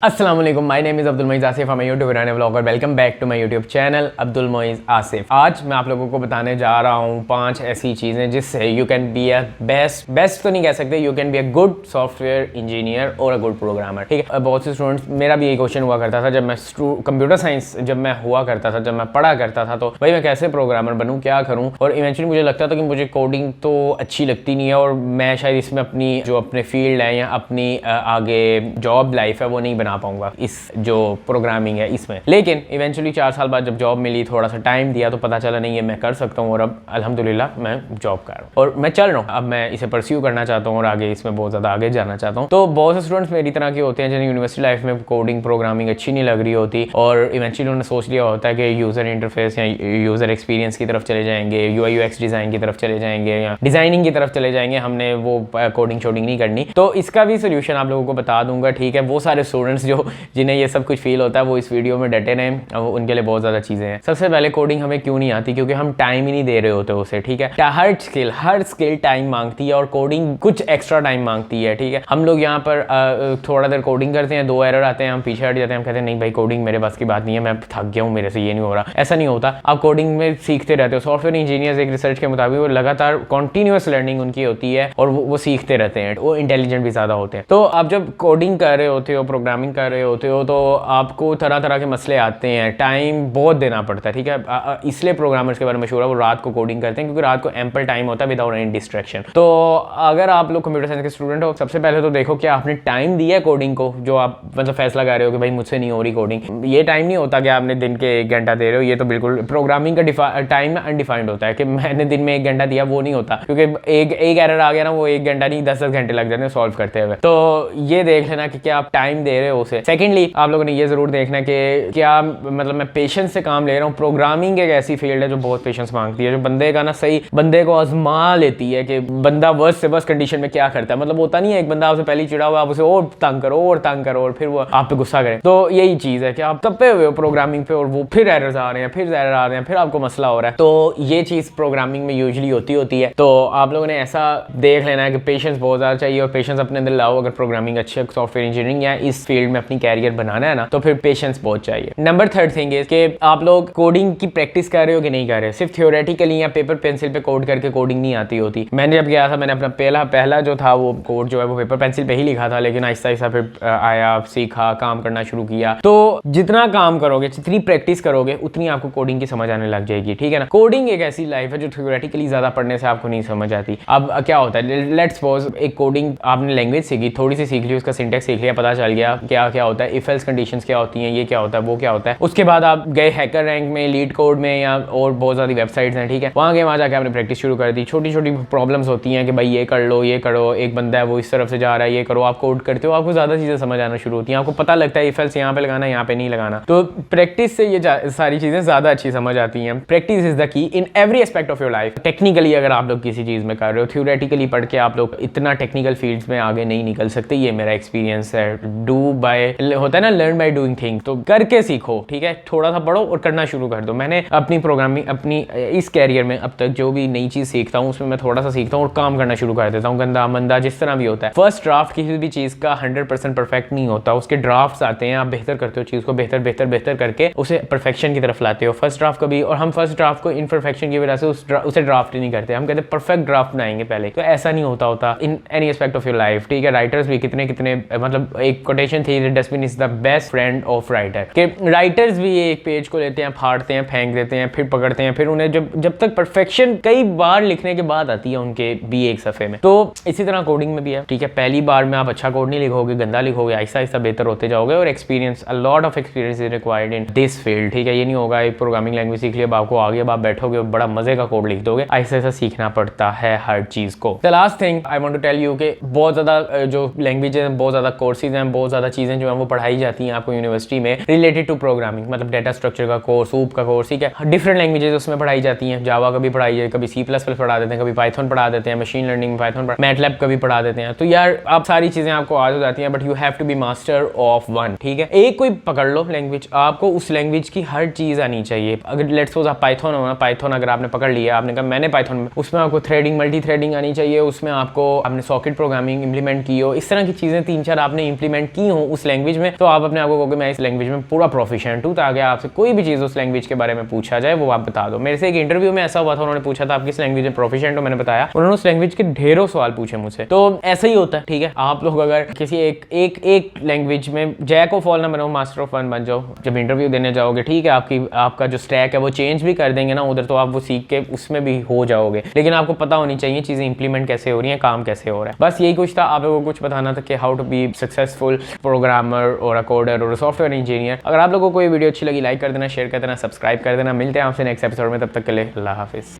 अस्सलाम वालेकुम, my name is Abdul Moiz Asif, मैं YouTuber and vlogger. Welcome back to my YouTube channel Abdul Moiz Asif. आज मैं आप लोगों को बताने जा रहा हूँ 5 ऐसी चीज़ें जिससे you can be a best तो नहीं कह सकते, you can be a good software engineer और अ गुड प्रोग्रामर। ठीक है, बहुत से स्टूडेंट्स, मेरा भी यही क्वेश्चन हुआ करता था जब मैं कंप्यूटर साइंस जब मैं हुआ करता था, जब मैं पढ़ा करता था, तो भाई मैं कैसे प्रोग्रामर बनूँ, क्या करूँ। और इवेंचुअली मुझे लगता था कि मुझे कोडिंग तो अच्छी लगती नहीं है और मैं शायद इसमें अपनी जो अपने फील्ड है या अपनी आगे जॉब लाइफ है वो नहीं बना पाऊंगा इस जो प्रोग्रामिंग है इसमें। लेकिन इवेंचुअली 4 साल बाद जब जॉब मिली, थोड़ा सा टाइम दिया तो पता चला नहीं है मैं कर सकता हूँ और अब अल्हम्दुलिल्लाह मैं जॉब कर रहा हूँ और मैं चल रहा हूँ। अब मैं इसे परस्यू करना चाहता हूँ और आगे इसमें बहुत ज़्यादा आगे जाना चाहता हूँ। तो बहुत से स्टूडेंट्स मेरी तरह के होते हैं जिन्हें यूनिवर्सिटी लाइफ में कोडिंग प्रोग्रामिंग अच्छी नहीं लग रही होती और इवेंचुअली उन्होंने सोच लिया होता है कि यूज़र इंटरफेस या यूज़र एक्सपीरियंस की तरफ चले जाएंगे, UI UX डिज़ाइन की तरफ चले जाएंगे या डिज़ाइनिंग की तरफ चले जाएंगे, हमने वो कोडिंग शोडिंग नहीं करनी। तो इसका भी सोल्यूशन आप लोगों को बता दूंगा। ठीक है, वो सारे स्टूडेंट्स जो जिन्हें ये सब कुछ फील होता है वो इस वीडियो में डटे रहें, उनके लिए बहुत ज़्यादा चीज़ें हैं। सबसे पहले कोडिंग हमें क्यों नहीं आती? क्योंकि हम टाइम ही नहीं दे रहे होते उसे। ठीक है, हर स्किल टाइम मांगती है और कोडिंग कुछ एक्स्ट्रा टाइम मांगती है। ठीक है, हम लोग यहाँ पर थोड़ा देर कोडिंग करते हैं, 2 एरर आते हैं, हम पीछे हट जाते हैं, हम कहते हैं नहीं भाई कोडिंग मेरे बस की बात नहीं है, मैं थक गया हूँ, मेरे से ये नहीं हो रहा। ऐसा नहीं होता, आप कोडिंग में सीखते रहते हो। सॉफ्टवेयर इंजीनियर्स एक रिसर्च के मुताबिक वो लगातार कॉन्टिन्यूस लर्निंग उनकी होती है और वो सीखते रहते हैं, वो इंटेलिजेंट भी ज़्यादा होते हैं। तो आप जब कोडिंग कर रहे होते हो, प्रोग्रामिंग कर रहे होते हो, तो आपको तरह तरह के मसले आते हैं, टाइम बहुत देना पड़ता है। ठीक है, इसलिए प्रोग्रामर्स के बारे में मशहूर है वो रात को कोडिंग करते हैं क्योंकि रात को एम्पल टाइम होता है विदाउट एनी डिस्ट्रैक्शन। तो अगर आप लोग कंप्यूटर साइंस के स्टूडेंट हो, सबसे पहले तो देखो कि आपने टाइम दिया है कोडिंग को, जो आप मतलब फैसला कर रहे हो कि भाई मुझसे नहीं हो रही कोडिंग। ये टाइम नहीं होता कि आपने दिन के 1 घंटा दे रहे हो, ये तो बिल्कुल प्रोग्रामिंग का टाइम अनडिफाइंड होता है कि मैंने दिन में 1 घंटा दिया, वो नहीं होता क्योंकि एक एरर आ गया ना, वो 1 घंटा नहीं 10 घंटे लग जाते हैं सॉल्व करते हुए। तो ये देख लेना कि क्या आप टाइम दे रहे हो उसे। सेकेंडली आप लोगों ने ये जरूर देखना कि क्या मतलब मैं पेशेंस से काम ले रहा हूँ। प्रोग्रामिंग एक ऐसी फील्ड है जो बहुत पेशेंस मांगती है, जो बंदे का ना सही बंदे को आजमा लेती है कि बंदा वर्स्ट से वर्स्ट कंडीशन में क्या करता है। मतलब होता नहीं है एक बंदा आपसे पहले चिड़ा हुआ, आप उसे और तंग करो और फिर वो आप पे गुस्सा करे। तो यही चीज़ है कि आप तपे हुए हो प्रोग्रामिंग पे और वो फिर एरर्स आ रहे हैं, फिर आपको मसला हो रहा है। तो ये चीज़ प्रोग्रामिंग में यूजुअली होती है। तो आप लोगों ने ऐसा देख लेना है कि पेशेंस बहुत ज़्यादा चाहिए और पेशेंस अपने अंदर लाओ। अगर प्रोग्रामिंग अच्छे सॉफ्टवेयर इंजीनियरिंग या इस फील्ड में अपनी कैरियर बनाना है ना, तो फिर पेशेंस बहुत चाहिए। नंबर 3 थिंग है कि आप लोग कोडिंग की प्रैक्टिस कर रहे हो कि नहीं कर रहे। सिर्फ थियोरेटिकली या पेपर पेंसिल पे कोड करके कोडिंग नहीं आती होती। मैंने जब गया था, मैंने अपना पहला जो था वो कोड जो है वो पेपर पेंसिल पे ही लिखा था, लेकिन आहिस्ता आहिस्ता फिर आया, सीखा, काम करना शुरू किया। तो जितना काम करोगे, जितनी प्रैक्टिस करोगे, उतनी आपको कोडिंग की समझ आने लग जाएगी। ठीक है ना, कोडिंग एक ऐसी लाइफ है जो थियोरेटिकली ज्यादा पढ़ने से आपको नहीं समझ आती। अब क्या होता है, लेट्स सपोज एक कोडिंग आपने लैंग्वेज सीखी, थोड़ी सी सीख ली, उसका सिंटेक्स सीख लिया, पता चल गया क्या होता है, इफ एल्स कंडीशंस क्या होती हैं, ये क्या होता है, वो क्या होता है। उसके बाद आप गए हैकर रैंक में, लीड कोड में या और बहुत सारी वेबसाइट्स हैं। ठीक है, वहाँ गए, वहाँ जाके आपने प्रैक्टिस शुरू कर दी। छोटी छोटी प्रॉब्लम्स होती हैं कि भाई ये कर लो, ये करो, एक बंदा है वो इस तरफ से जा रहा है, ये करो। आप कोड करते हो, आपको ज़्यादा चीज़ें समझ आना शुरू होती हैं, आपको पता लगता है इफ एल्स यहाँ पे लगाना, यहाँ पे नहीं लगाना। तो प्रैक्टिस से ये सारी चीज़ें ज़्यादा अच्छी समझ आती हैं। Practice is the key in every aspect of your life. Technically अगर आप लोग किसी चीज़ में कर रहे हो, थ्योरेटिकली पढ़ के आप लोग इतना टेक्निकल फील्ड्स में आगे नहीं निकल सकते। ये मेरा एक्सपीरियंस है। होता है ना, लर्न बाय डूइंग थिंग। तो करके सीखो। ठीक है, थोड़ा सा पढ़ो और करना शुरू कर दो। मैंने अपनी प्रोग्रामिंग अपनी इस कैरियर में अब तक जो भी नई चीज़ सीखता हूँ उसमें मैं थोड़ा सा सीखता हूँ और काम करना शुरू कर देता हूँ, गंदा मंदा जिस तरह भी होता है। फर्स्ट ड्राफ्ट किसी भी चीज़ का 100% परफेक्ट नहीं होता, उसके ड्राफ्ट्स आते हैं, आप बेहतर करते हो चीज़ को, बेहतर करके उसे परफेक्शन की तरफ लाते हो। फर्स्ट ड्राफ्ट कभी, और हम फर्स्ट ड्राफ्ट को इनपरफेक्शन की वजह से उसे ड्राफ्ट ही नहीं करते, हम कहते हैं परफेक्ट ड्राफ्ट बनाएंगे पहले। तो ऐसा नहीं होता in any aspect of your life. ठीक है, राइटर्स भी कितने मतलब एक कोटेशन थी, dustbin is the best friend of writer, कि राइटर्स भी एक पेज को लेते हैं, फाड़ते हैं, फेंक देते हैं, फिर पकड़ते हैं, फिर उन्हें जब तक परफेक्शन कई बार लिखने के बाद आती है उनके भी एक सफ़े में। तो इसी तरह कोडिंग में भी है। ठीक है, पहली बार में आप अच्छा कोड नहीं लिखोगे, गंदा लिखोगे, आहिस्ता आहिस्ता बेहतर होते जाओगे और experience, a lot of experience is required in this field. ठीक है, ये नहीं होगा एक प्रोग्रामिंग लैंग्वेज सीख लिया, आपको आगे आप बैठोगे बड़ा मजे का कोड लिख दोगे। आहिस्ता आहिस्ता सीखना पड़ता है हर चीज को। The last thing I want to tell you कि बहुत ज़्यादा जो लैंग्वेजेस हैं, बहुत ज़्यादा कोर्सेज हैं, बहुत ज़्यादा चीज़ें जो हैं वो पढ़ाई जाती हैं आपको यूनिवर्सिटी में रिलेटेड टू प्रोग्रामिंग। मतलब डेटा स्ट्रक्चर का कोर्स, सूप का कोर्स, ठीक है, डिफरेंट लैंग्वेजेस उसमें पढ़ाई जाती हैं। जावा का भी पढ़ाई है, कभी C++ पढ़ा देते हैं, कभी पाइथन पढ़ा देते हैं, मशीन लर्निंग में पाइथन, मैटलैब का भी पढ़ा देते हैं। तो यार आप सारी चीज़ें आपको आ जाती हैं, but you have to be master of one. ठीक है, एक कोई पकड़ लो लैंग्वेज, आपको उस लैंग्वेज की हर चीज़ आनी चाहिए। अगर लेट्स सपोज आप पाइथन हो ना, पाइथन अगर आपने पकड़ लिया, आपने कहा मैंने पाइथन में, उसमें आपको थ्रेडिंग, मल्टी थ्रेडिंग आनी चाहिए, उसमें आपको आपने सॉकेट प्रोग्रामिंग इंप्लीमेंट की हो, इस तरह की चीज़ें 3-4 आपने इंप्लीमेंट की हो, उस लैंग्वेज में, तो आप अपने आप को कहोगे मैं इस लैंग्वेज में पूरा प्रोफिशिएंट हूँ, ताकि आपसे कोई भी चीज़ उस लैंग्वेज के बारे में पूछा जाए वो आप बता दो। मेरे से एक इंटरव्यू में ऐसा हुआ था, उन्होंने पूछा था आप किस लैंग्वेज में प्रोफिशिएंट हो, मैंने बताया, उन्होंने उस लैंग्वेज के ढेरों सवाल पूछे मुझसे। तो ऐसा ही होता है, ठीक है। आप लोग अगर किसी एक लैंग्वेज में जैक ऑफ ऑल ना बनो, मास्टर ऑफ वन बन जाओ। जब इंटरव्यू देने जाओगे, ठीक है, आपका जो स्टैक है वो चेंज भी कर देंगे ना उधर, तो आप वो सीख के उसमें भी हो जाओगे, लेकिन आपको पता होनी चाहिए चीजें इंप्लीमेंट कैसे हो रही है, काम कैसे हो रहा है। बस यही कुछ था, आप लोगों को कुछ बताना था कि how to be successful programmer और अ कोडर और सॉफ्टवेयर इंजीनियर। अगर आप लोगों को ये वीडियो अच्छी लगी, लाइक कर देना, शेयर कर देना, सब्सक्राइब कर देना। मिलते हैं आपसे नेक्स्ट एपिसोड में, तब तक के लिए अल्लाह हाफिज।